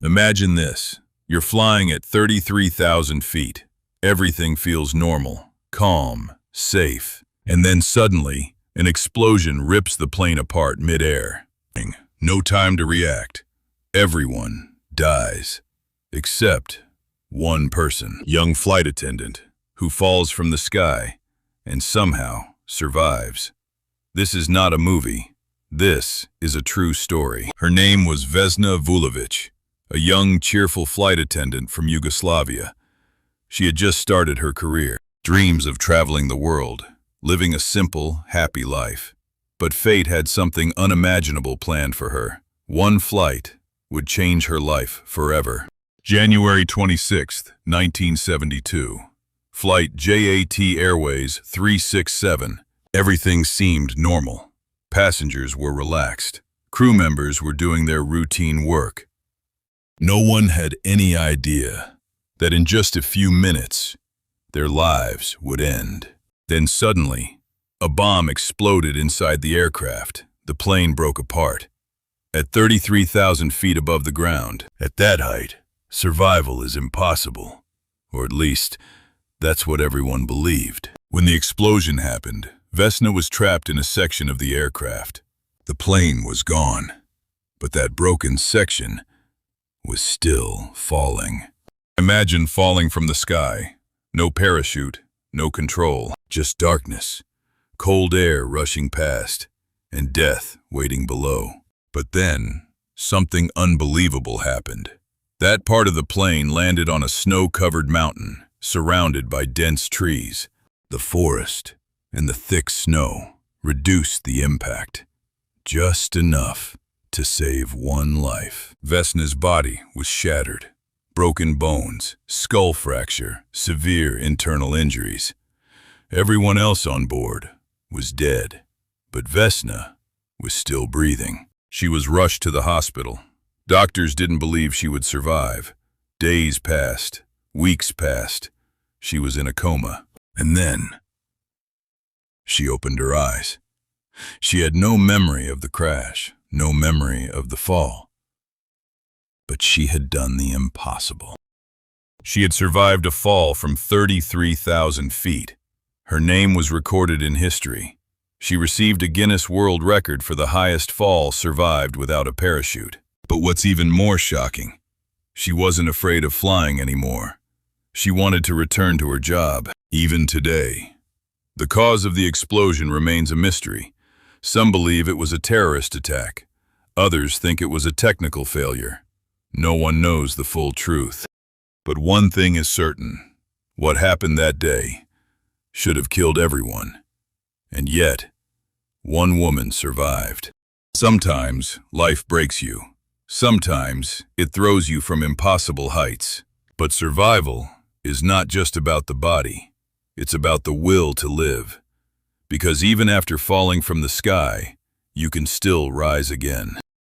Imagine this. You're flying at 33,000 feet. Everything feels normal, calm, safe. And then suddenly, an explosion rips the plane apart mid-air. No time to react. Everyone dies. Except one person, young flight attendant, who falls from the sky and somehow survives. This is not a movie. This is a true story. Her name was Vesna Vulović, a young, cheerful flight attendant from Yugoslavia. She had just started her career, dreams of traveling the world, living a simple, happy life. But fate had something unimaginable planned for her. One flight would change her life forever. January 26, 1972. Flight JAT Airways 367. Everything seemed normal. Passengers were relaxed. Crew members were doing their routine work. No one had any idea that in just a few minutes, their lives would end. Then suddenly, a bomb exploded inside the aircraft. The plane broke apart. At 33,000 feet above the ground, at that height, survival is impossible. Or at least, that's what everyone believed. When the explosion happened, Vesna was trapped in a section of the aircraft. The plane was gone, but that broken section was still falling. Imagine falling from the sky. No parachute, no control, just darkness, cold air rushing past, and death waiting below. But then, something unbelievable happened. That part of the plane landed on a snow-covered mountain, surrounded by dense trees. The forest and the thick snow reduced the impact, just enough to save one life. Vesna's body was shattered. Broken bones, skull fracture, severe internal injuries. Everyone else on board was dead, but Vesna was still breathing. She was rushed to the hospital. Doctors didn't believe she would survive. Days passed, weeks passed. She was in a coma. And then, she opened her eyes. She had no memory of the crash, no memory of the fall. But she had done the impossible. She had survived a fall from 33,000 feet. Her name was recorded in history. She received a Guinness World Record for the highest fall survived without a parachute. But what's even more shocking, she wasn't afraid of flying anymore. She wanted to return to her job, even today. The cause of the explosion remains a mystery. Some believe it was a terrorist attack. Others think it was a technical failure. No one knows the full truth. But one thing is certain. What happened that day should have killed everyone. And yet, one woman survived. Sometimes life breaks you. Sometimes it throws you from impossible heights. But survival is not just about the body. It's about the will to live. Because even after falling from the sky, you can still rise again.